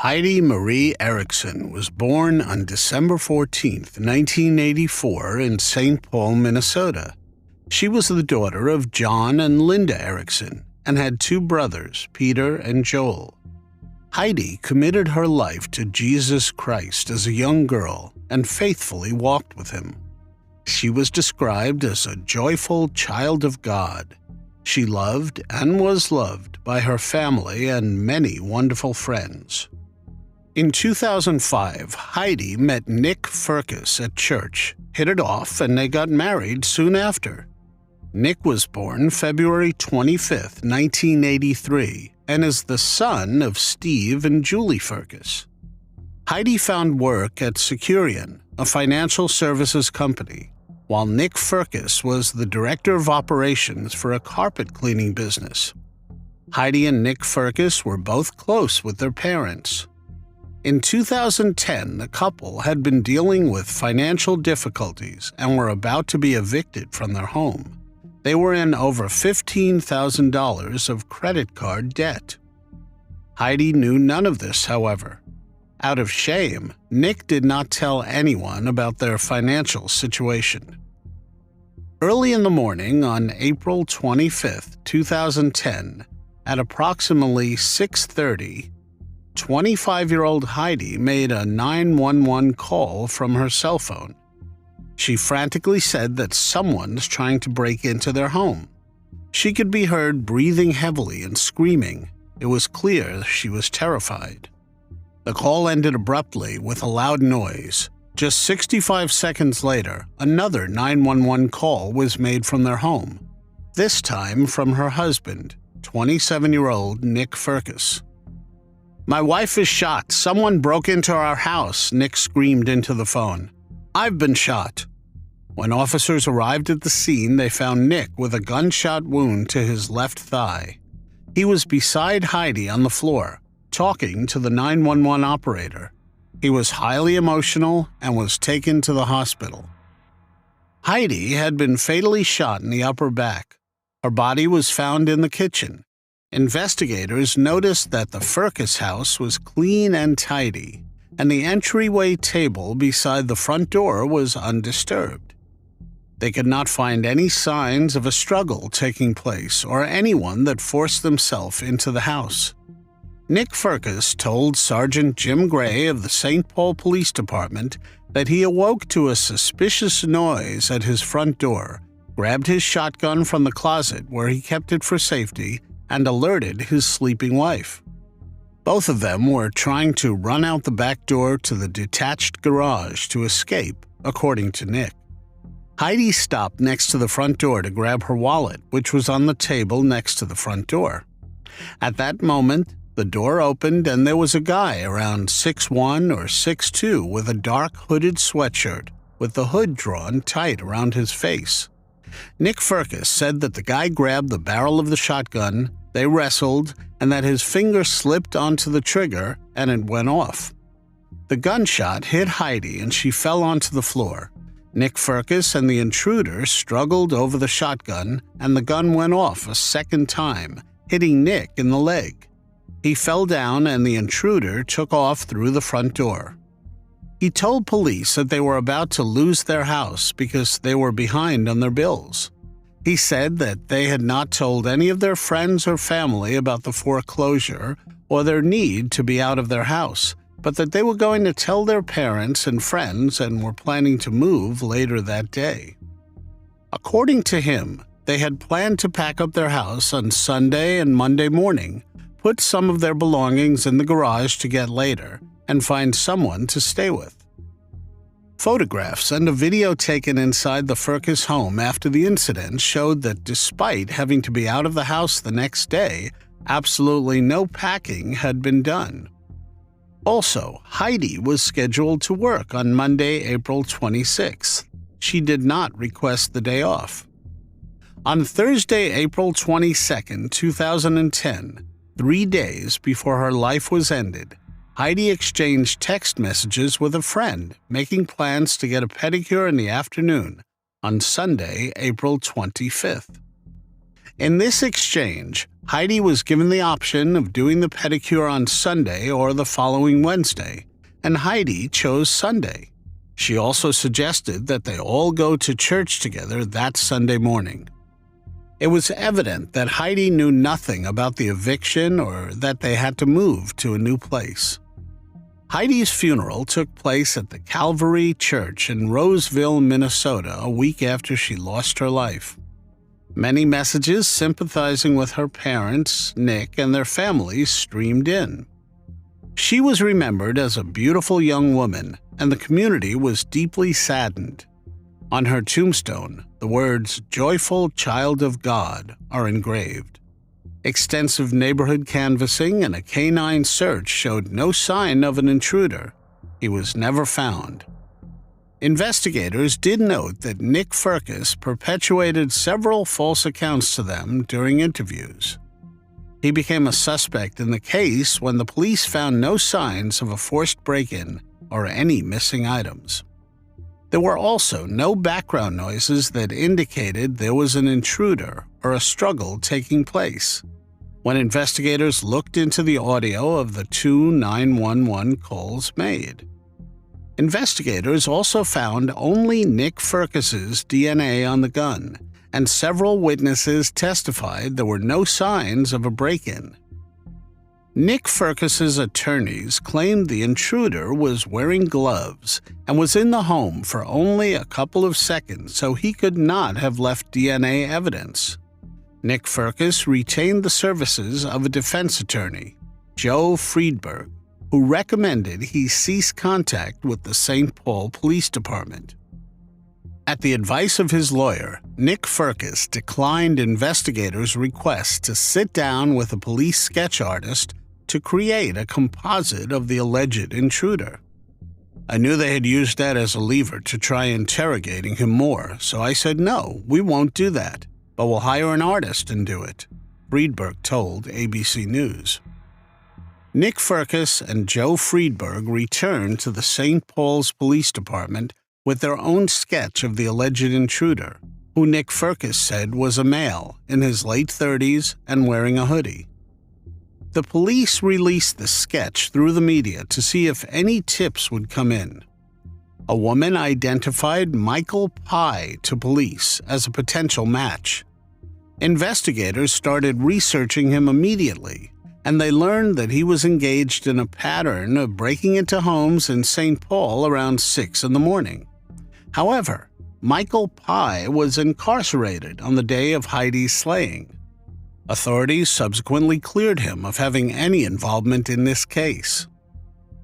Heidi Marie Erickson was born on December 14, 1984, in St. Paul, Minnesota. She was the daughter of John and Linda Erickson and had two brothers, Peter and Joel. Heidi committed her life to Jesus Christ as a young girl and faithfully walked with him. She was described as a joyful child of God. She loved and was loved by her family and many wonderful friends. In 2005, Heidi met Nick Firkus at church, hit it off, and they got married soon after. Nick was born February 25, 1983, and is the son of Steve and Julie Firkus. Heidi found work at Securian, a financial services company, while Nick Firkus was the director of operations for a carpet cleaning business. Heidi and Nick Firkus were both close with their parents. In 2010, the couple had been dealing with financial difficulties and were about to be evicted from their home. They were in over $15,000 of credit card debt. Heidi knew none of this, however. Out of shame, Nick did not tell anyone about their financial situation. Early in the morning on April 25, 2010, at approximately 6:30, 25-year-old Heidi made a 911 call from her cell phone. She frantically said that someone's trying to break into their home. She could be heard breathing heavily and screaming. It was clear she was terrified. The call ended abruptly with a loud noise. Just 65 seconds later, another 911 call was made from their home, this time from her husband, 27-year-old Nick Firkus. "My wife is shot. Someone broke into our house," Nick screamed into the phone. "I've been shot." When officers arrived at the scene, they found Nick with a gunshot wound to his left thigh. He was beside Heidi on the floor, talking to the 911 operator. He was highly emotional and was taken to the hospital. Heidi had been fatally shot in the upper back. Her body was found in the kitchen. Investigators noticed that the Firkus house was clean and tidy, and the entryway table beside the front door was undisturbed. They could not find any signs of a struggle taking place or anyone that forced themselves into the house. Nick Firkus told Sergeant Jim Gray of the St. Paul Police Department that he awoke to a suspicious noise at his front door, grabbed his shotgun from the closet where he kept it for safety, and alerted his sleeping wife. Both of them were trying to run out the back door to the detached garage to escape, according to Nick. Heidi stopped next to the front door to grab her wallet, which was on the table next to the front door. At that moment, the door opened and there was a guy around 6'1" or 6'2" with a dark hooded sweatshirt with the hood drawn tight around his face. Nick Firkus said that the guy grabbed the barrel of the shotgun, they wrestled, and that his finger slipped onto the trigger and it went off. The gunshot hit Heidi and she fell onto the floor. Nick Firkus and the intruder struggled over the shotgun and the gun went off a second time, hitting Nick in the leg. He fell down and the intruder took off through the front door. He told police that they were about to lose their house because they were behind on their bills. He said that they had not told any of their friends or family about the foreclosure or their need to be out of their house, but that they were going to tell their parents and friends and were planning to move later that day. According to him, they had planned to pack up their house on Sunday and Monday morning, put some of their belongings in the garage to get later, and find someone to stay with. Photographs and a video taken inside the Firkus home after the incident showed that despite having to be out of the house the next day, absolutely no packing had been done. Also, Heidi was scheduled to work on Monday, April 26th. She did not request the day off. On Thursday, April 22, 2010, 3 days before her life was ended, Heidi exchanged text messages with a friend, making plans to get a pedicure in the afternoon on Sunday, April 25th. In this exchange, Heidi was given the option of doing the pedicure on Sunday or the following Wednesday, and Heidi chose Sunday. She also suggested that they all go to church together that Sunday morning. It was evident that Heidi knew nothing about the eviction or that they had to move to a new place. Heidi's funeral took place at the Calvary Church in Roseville, Minnesota, a week after she lost her life. Many messages sympathizing with her parents, Nick, and their families streamed in. She was remembered as a beautiful young woman, and the community was deeply saddened. On her tombstone, the words "Joyful Child of God" are engraved. Extensive neighborhood canvassing and a canine search showed no sign of an intruder. He was never found. Investigators did note that Nick Firkus perpetuated several false accounts to them during interviews. He became a suspect in the case when the police found no signs of a forced break-in or any missing items. There were also no background noises that indicated there was an intruder or a struggle taking place. When investigators looked into the audio of the 2 911 calls made, investigators also found only Nick Firkus's DNA on the gun, and several witnesses testified there were no signs of a break-in. Nick Firkus's attorneys claimed the intruder was wearing gloves and was in the home for only a couple of seconds, so he could not have left DNA evidence. Nick Firkus retained the services of a defense attorney, Joe Friedberg, who recommended he cease contact with the St. Paul Police Department. At the advice of his lawyer, Nick Firkus declined investigators' request to sit down with a police sketch artist to create a composite of the alleged intruder. "I knew they had used that as a lever to try interrogating him more, so I said, no, we won't do that, but we'll hire an artist and do it," Friedberg told ABC News. Nick Firkus and Joe Friedberg returned to the St. Paul's Police Department with their own sketch of the alleged intruder, who Nick Firkus said was a male in his late 30s and wearing a hoodie. The police released the sketch through the media to see if any tips would come in. A woman identified Michael Pye to police as a potential match. Investigators started researching him immediately, and they learned that he was engaged in a pattern of breaking into homes in St. Paul around 6 in the morning. However, Michael Pye was incarcerated on the day of Heidi's slaying. Authorities subsequently cleared him of having any involvement in this case.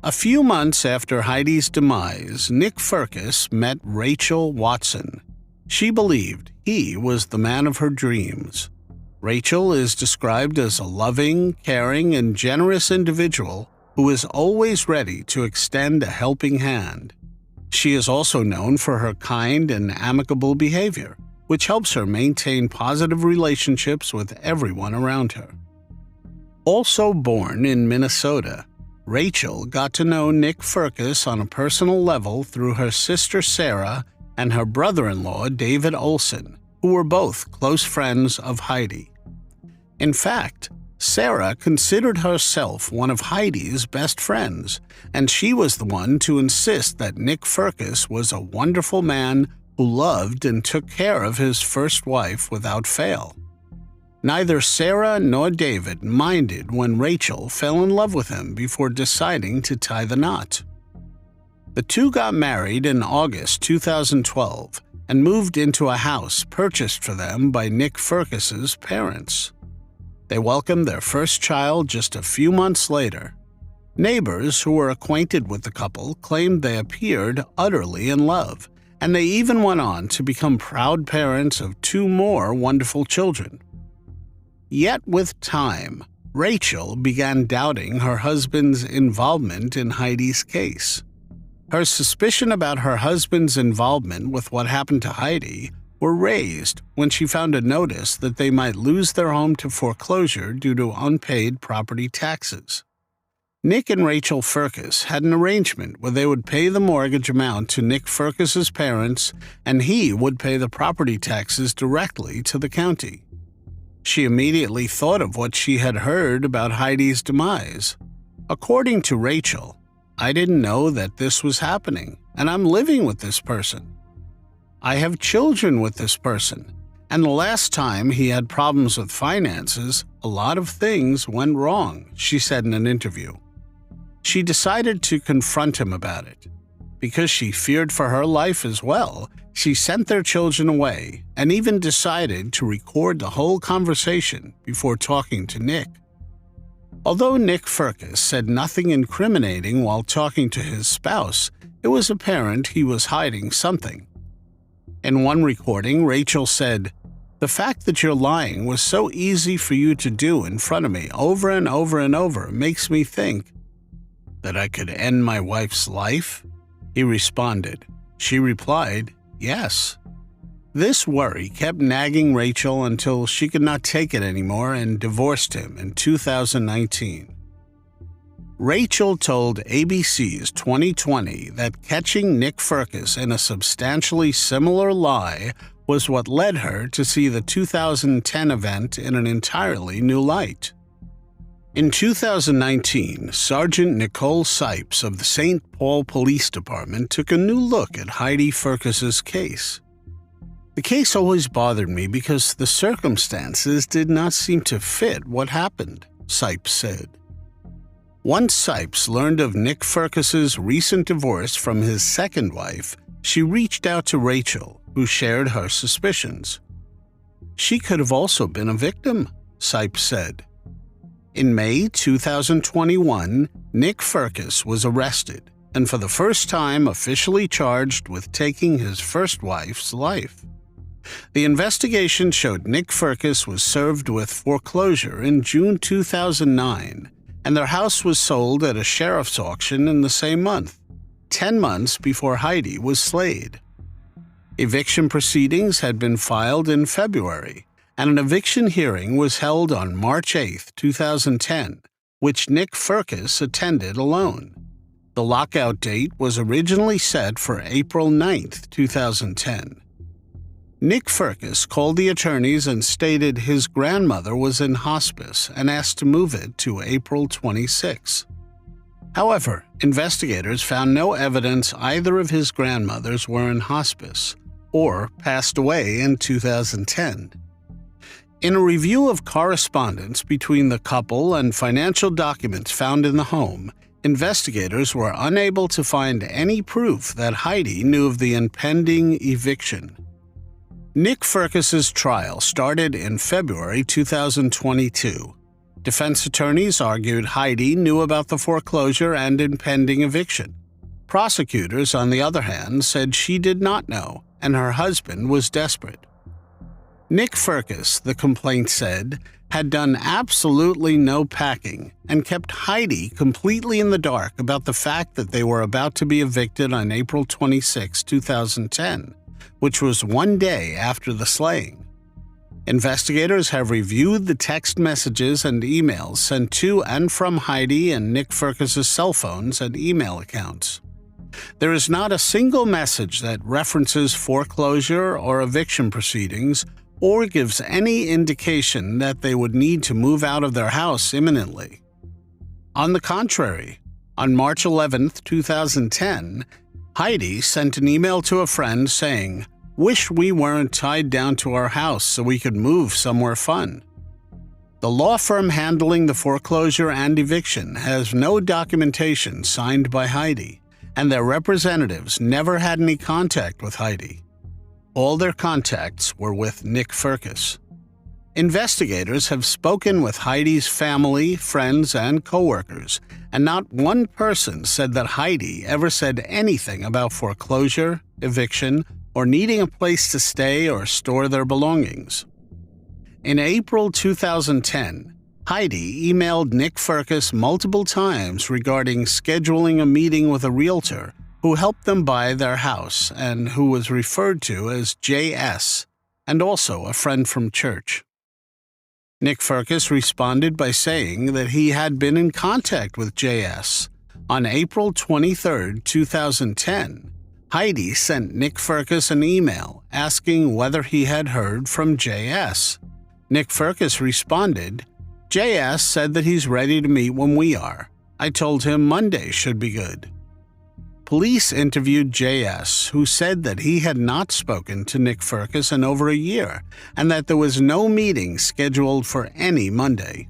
A few months after Heidi's demise, Nick Firkus met Rachel Watson. She believed he was the man of her dreams. Rachel is described as a loving, caring, and generous individual who is always ready to extend a helping hand. She is also known for her kind and amicable behavior, which helps her maintain positive relationships with everyone around her. Also born in Minnesota, Rachel got to know Nick Firkus on a personal level through her sister Sarah and her brother-in-law David Olson, who were both close friends of Heidi. In fact, Sarah considered herself one of Heidi's best friends, and she was the one to insist that Nick Firkus was a wonderful man who loved and took care of his first wife without fail. Neither Sarah nor David minded when Rachel fell in love with him before deciding to tie the knot. The two got married in August 2012 and moved into a house purchased for them by Nick Firkus's parents. They welcomed their first child just a few months later. Neighbors who were acquainted with the couple claimed they appeared utterly in love, and they even went on to become proud parents of 2 more wonderful children. Yet with time, Rachel began doubting her husband's involvement in Heidi's case. Her suspicion about her husband's involvement with what happened to Heidi were raised when she found a notice that they might lose their home to foreclosure due to unpaid property taxes. Nick and Rachel Firkus had an arrangement where they would pay the mortgage amount to Nick Firkus's parents, and he would pay the property taxes directly to the county. She immediately thought of what she had heard about Heidi's demise. According to Rachel, "I didn't know that this was happening, and I'm living with this person. I have children with this person, and the last time he had problems with finances, a lot of things went wrong," she said in an interview. She decided to confront him about it. Because she feared for her life as well, she sent their children away and even decided to record the whole conversation before talking to Nick. Although Nick Firkus said nothing incriminating while talking to his spouse, it was apparent he was hiding something. In one recording, Rachel said, "The fact that you're lying was so easy for you to do in front of me over and over and over makes me think that I could end my wife's life?" He responded. She replied, "Yes." This worry kept nagging Rachel until she could not take it anymore and divorced him in 2019. Rachel told ABC's 2020 that catching Nick Firkus in a substantially similar lie was what led her to see the 2010 event in an entirely new light. In 2019, Sergeant Nicole Sipes of the St. Paul Police Department took a new look at Heidi Firkus's case. "The case always bothered me because the circumstances did not seem to fit what happened," Sipes said. Once Sipes learned of Nick Firkus's recent divorce from his second wife, she reached out to Rachel, who shared her suspicions. "She could have also been a victim," Sipes said. In May 2021, Nick Firkus was arrested and for the first time officially charged with taking his first wife's life. The investigation showed Nick Firkus was served with foreclosure in June 2009, and their house was sold at a sheriff's auction in the same month, 10 months before Heidi was slayed. Eviction proceedings had been filed in February, and an eviction hearing was held on March 8, 2010, which Nick Firkus attended alone. The lockout date was originally set for April 9, 2010. Nick Firkus called the attorneys and stated his grandmother was in hospice and asked to move it to April 26. However, investigators found no evidence either of his grandmothers were in hospice or passed away in 2010. In a review of correspondence between the couple and financial documents found in the home, investigators were unable to find any proof that Heidi knew of the impending eviction. Nick Firkus's trial started in February 2022. Defense attorneys argued Heidi knew about the foreclosure and impending eviction. Prosecutors, on the other hand, said she did not know, and her husband was desperate. Nick Firkus, the complaint said, had done absolutely no packing and kept Heidi completely in the dark about the fact that they were about to be evicted on April 26, 2010, which was one day after the slaying. Investigators have reviewed the text messages and emails sent to and from Heidi and Nick Firkus's cell phones and email accounts. There is not a single message that references foreclosure or eviction proceedings or gives any indication that they would need to move out of their house imminently. On the contrary, on March 11, 2010, Heidi sent an email to a friend saying, "Wish we weren't tied down to our house so we could move somewhere fun." The law firm handling the foreclosure and eviction has no documentation signed by Heidi, and their representatives never had any contact with Heidi. All their contacts were with Nick Firkus. Investigators have spoken with Heidi's family, friends, and coworkers, and not one person said that Heidi ever said anything about foreclosure, eviction, or needing a place to stay or store their belongings. In April 2010, Heidi emailed Nick Firkus multiple times regarding scheduling a meeting with a realtor who helped them buy their house and who was referred to as JS, and also a friend from church. Nick Firkus responded by saying that he had been in contact with JS. On April 23, 2010, Heidi sent Nick Firkus an email asking whether he had heard from JS. Nick Firkus responded, "JS said that he's ready to meet when we are. I told him Monday should be good." Police interviewed JS, who said that he had not spoken to Nick Firkus in over a year and that there was no meeting scheduled for any Monday.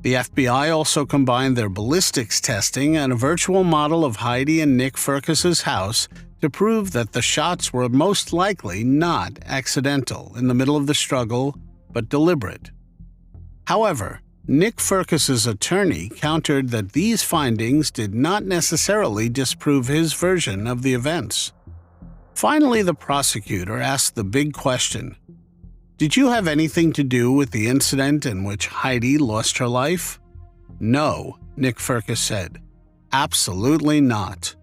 The FBI also combined their ballistics testing and a virtual model of Heidi and Nick Firkus's house to prove that the shots were most likely not accidental in the middle of the struggle, but deliberate. However, Nick Firkus's attorney countered that these findings did not necessarily disprove his version of the events. Finally, the prosecutor asked the big question: "Did you have anything to do with the incident in which Heidi lost her life?" "No," Nick Firkus said. "Absolutely not."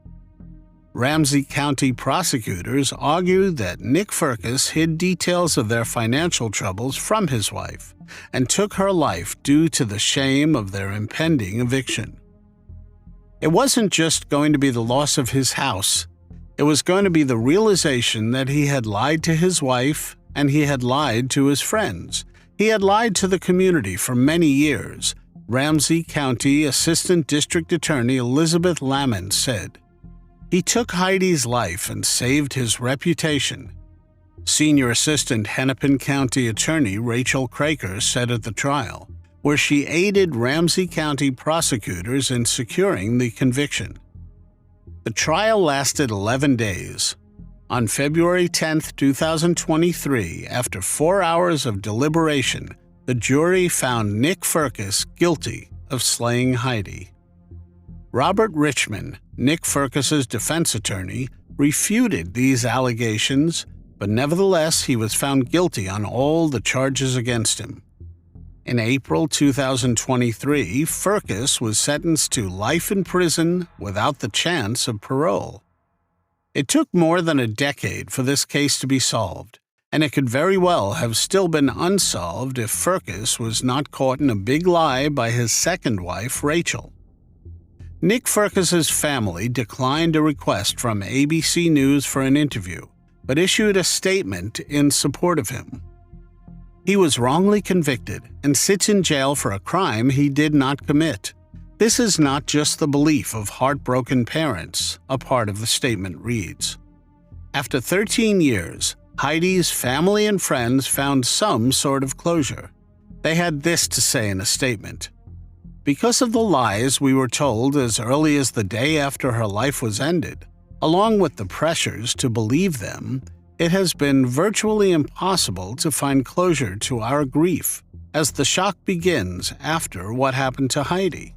Ramsey County prosecutors argued that Nick Firkus hid details of their financial troubles from his wife and took her life due to the shame of their impending eviction. It wasn't just going to be the loss of his house. It was going to be the realization that he had lied to his wife and he had lied to his friends. He had lied to the community for many years, Ramsey County Assistant District Attorney Elizabeth Lamont said. He took Heidi's life and saved his reputation. Senior Assistant Hennepin County Attorney Rachel Craker said at the trial, where she aided Ramsey County prosecutors in securing the conviction. The trial lasted 11 days. On February 10, 2023, after 4 hours of deliberation, the jury found Nick Firkus guilty of slaying Heidi. Robert Richmond, Nick Firkus's defense attorney, refuted these allegations, but nevertheless he was found guilty on all the charges against him. In April 2023, Firkus was sentenced to life in prison without the chance of parole. It took more than a decade for this case to be solved, and it could very well have still been unsolved if Firkus was not caught in a big lie by his second wife, Rachel. Nick Firkus's family declined a request from ABC News for an interview, but issued a statement in support of him. He was wrongly convicted and sits in jail for a crime he did not commit. This is not just the belief of heartbroken parents, a part of the statement reads. After 13 years, Heidi's family and friends found some sort of closure. They had this to say in a statement. Because of the lies we were told as early as the day after her life was ended, along with the pressures to believe them, it has been virtually impossible to find closure to our grief as the shock begins after what happened to Heidi.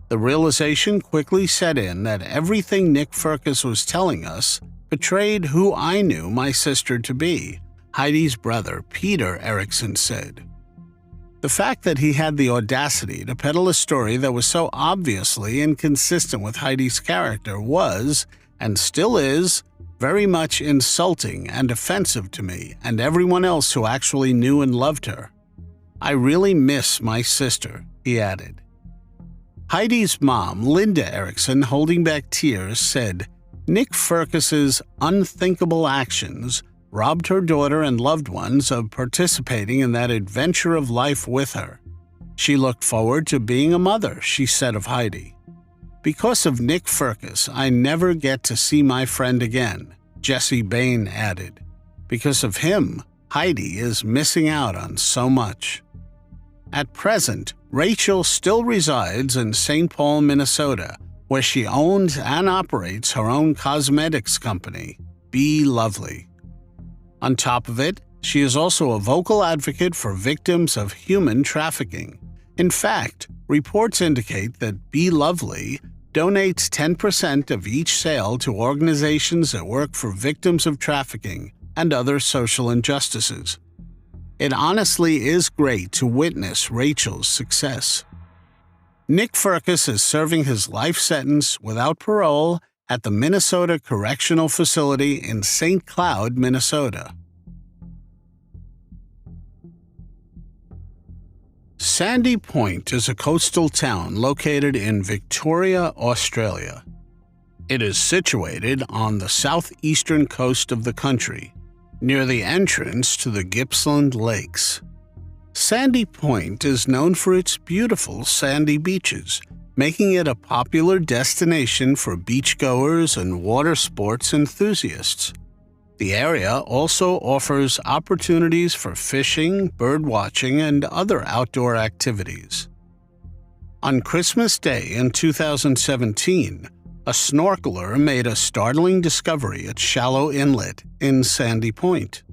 The realization quickly set in that everything Nick Firkus was telling us betrayed who I knew my sister to be, Heidi's brother, Peter Erickson, said. The fact that he had the audacity to peddle a story that was so obviously inconsistent with Heidi's character was, and still is, very much insulting and offensive to me and everyone else who actually knew and loved her. I really miss my sister, he added. Heidi's mom, Linda Erickson, holding back tears, said, Nick Firkus's unthinkable actions robbed her daughter and loved ones of participating in that adventure of life with her. She looked forward to being a mother, she said of Heidi. Because of Nick Firkus, I never get to see my friend again, Jesse Bain added. Because of him, Heidi is missing out on so much. At present, Rachel still resides in St. Paul, Minnesota, where she owns and operates her own cosmetics company, Be Lovely. On top of it, she is also a vocal advocate for victims of human trafficking. In fact, reports indicate that Be Lovely donates 10% of each sale to organizations that work for victims of trafficking and other social injustices. It honestly is great to witness Rachel's success. Nick Firkus is serving his life sentence without parole at the Minnesota Correctional Facility in St. Cloud, Minnesota. Sandy Point is a coastal town located in Victoria, Australia. It is situated on the southeastern coast of the country, near the entrance to the Gippsland Lakes. Sandy Point is known for its beautiful sandy beaches, making it a popular destination for beachgoers and water sports enthusiasts. The area also offers opportunities for fishing, birdwatching, and other outdoor activities. On Christmas Day in 2017, a snorkeler made a startling discovery at Shallow Inlet in Sandy Point.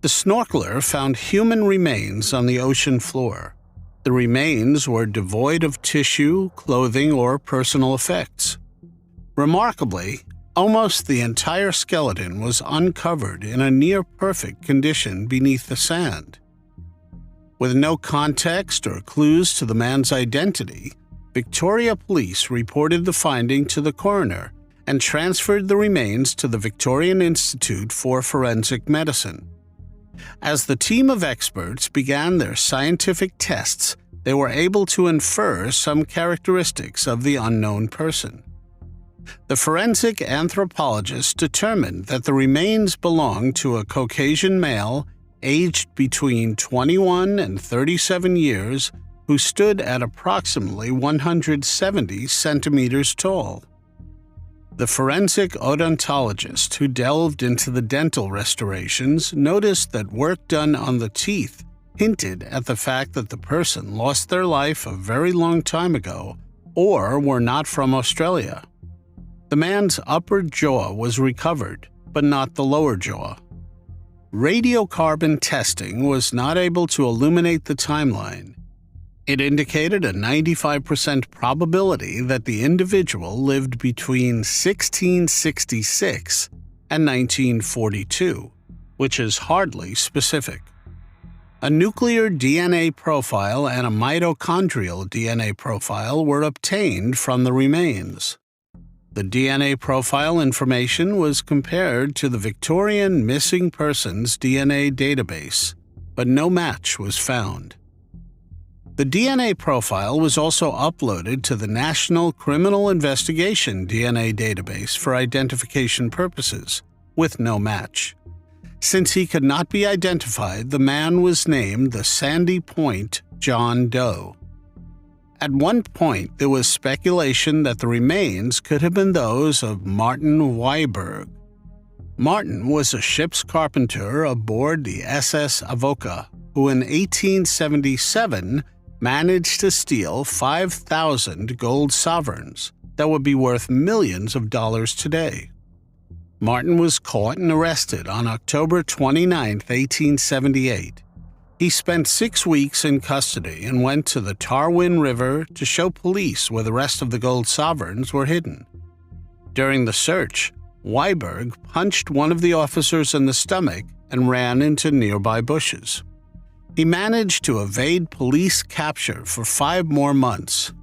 The snorkeler found human remains on the ocean floor. The remains were devoid of tissue, clothing, or personal effects. Remarkably, almost the entire skeleton was uncovered in a near-perfect condition beneath the sand. With no context or clues to the man's identity, Victoria Police reported the finding to the coroner and transferred the remains to the Victorian Institute for Forensic Medicine. As the team of experts began their scientific tests, they were able to infer some characteristics of the unknown person. The forensic anthropologists determined that the remains belonged to a Caucasian male aged between 21 and 37 years who stood at approximately 170 centimeters tall. The forensic odontologist who delved into the dental restorations noticed that work done on the teeth hinted at the fact that the person lost their life a very long time ago or were not from Australia. The man's upper jaw was recovered, but not the lower jaw. Radiocarbon testing was not able to illuminate the timeline. It indicated a 95% probability that the individual lived between 1666 and 1942, which is hardly specific. A nuclear DNA profile and a mitochondrial DNA profile were obtained from the remains. The DNA profile information was compared to the Victorian Missing Persons DNA database, but no match was found. The DNA profile was also uploaded to the National Criminal Investigation DNA database for identification purposes, with no match. Since he could not be identified, the man was named the Sandy Point John Doe. At one point, there was speculation that the remains could have been those of Martin Weiberg. Martin was a ship's carpenter aboard the SS Avoca, who in 1877 managed to steal 5,000 gold sovereigns that would be worth millions of dollars today. Martin was caught and arrested on October 29, 1878. He spent 6 weeks in custody and went to the Tarwin River to show police where the rest of the gold sovereigns were hidden. During the search, Weiberg punched one of the officers in the stomach and ran into nearby bushes. He managed to evade police capture for 5 more months.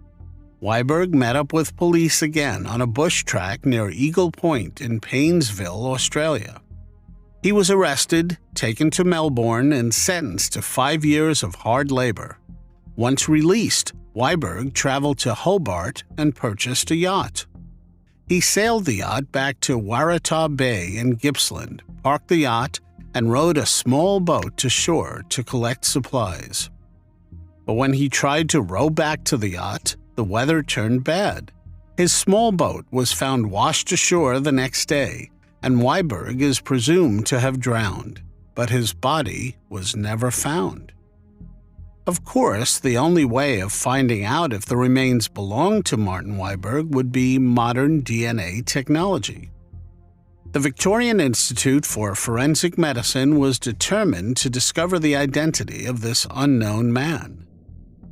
Weiberg met up with police again on a bush track near Eagle Point in Paynesville, Australia. He was arrested, taken to Melbourne, and sentenced to 5 years of hard labor. Once released, Weiberg traveled to Hobart and purchased a yacht. He sailed the yacht back to Waratah Bay in Gippsland, parked the yacht, and rowed a small boat to shore to collect supplies. But when he tried to row back to the yacht, the weather turned bad. His small boat was found washed ashore the next day, and Weiberg is presumed to have drowned, but his body was never found. Of course, the only way of finding out if the remains belonged to Martin Weiberg would be modern DNA technology. The Victorian Institute for Forensic Medicine was determined to discover the identity of this unknown man.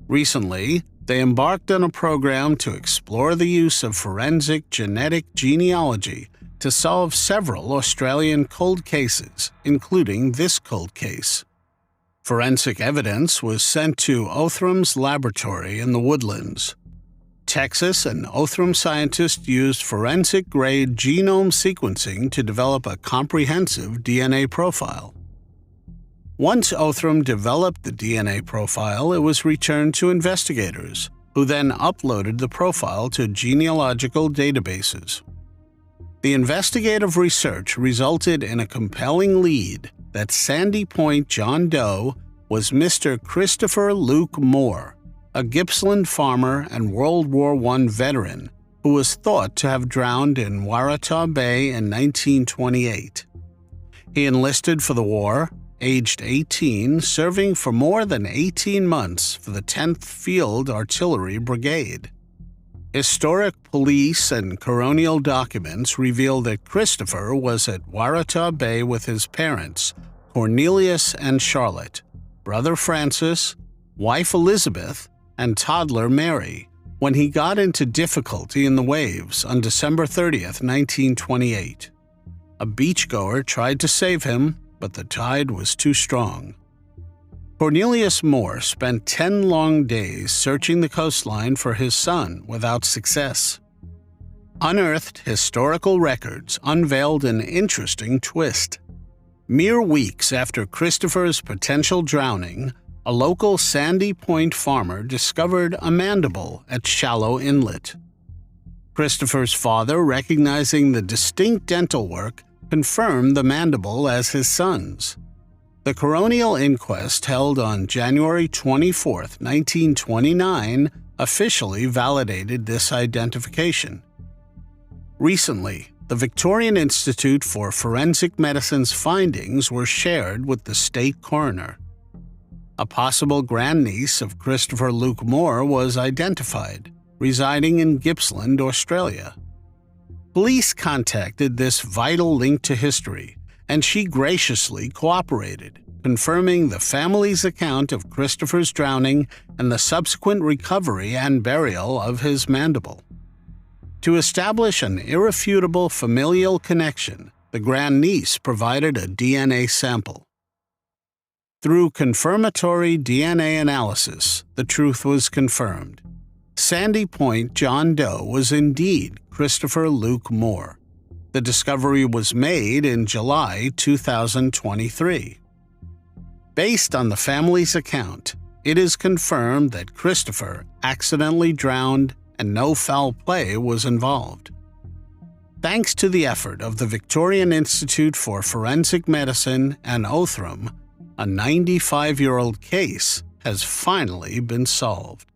Recently, they embarked on a program to explore the use of forensic genetic genealogy to solve several Australian cold cases, including this cold case. Forensic evidence was sent to Othram's laboratory in the Woodlands. Texas and Othram scientists used forensic-grade genome sequencing to develop a comprehensive DNA profile. Once Othram developed the DNA profile, it was returned to investigators, who then uploaded the profile to genealogical databases. The investigative research resulted in a compelling lead that Sandy Point John Doe was Mr. Christopher Luke Moore, a Gippsland farmer and World War I veteran who was thought to have drowned in Waratah Bay in 1928. He enlisted for the war, aged 18, serving for more than 18 months for the 10th Field Artillery Brigade. Historic police and coronial documents reveal that Christopher was at Waratah Bay with his parents, Cornelius and Charlotte, brother Francis, wife Elizabeth, and toddler Mary, when he got into difficulty in the waves on December 30th, 1928. A beachgoer tried to save him, but the tide was too strong. Cornelius Moore spent 10 long days searching the coastline for his son without success. Unearthed historical records unveiled an interesting twist. Mere weeks after Christopher's potential drowning, a local Sandy Point farmer discovered a mandible at Shallow Inlet. Christopher's father, recognizing the distinct dental work, confirmed the mandible as his son's. The coronial inquest held on January 24, 1929, officially validated this identification. Recently, the Victorian Institute for Forensic Medicine's findings were shared with the state coroner. A possible grandniece of Christopher Luke Moore was identified, residing in Gippsland, Australia. Police contacted this vital link to history, and she graciously cooperated, confirming the family's account of Christopher's drowning and the subsequent recovery and burial of his mandible. To establish an irrefutable familial connection, the grandniece provided a DNA sample. Through confirmatory DNA analysis, the truth was confirmed. Sandy Point John Doe was indeed Christopher Luke Moore. The discovery was made in July 2023. Based on the family's account, it is confirmed that Christopher accidentally drowned and no foul play was involved. Thanks to the effort of the Victorian Institute for Forensic Medicine and Othram, a 95-year-old case has finally been solved.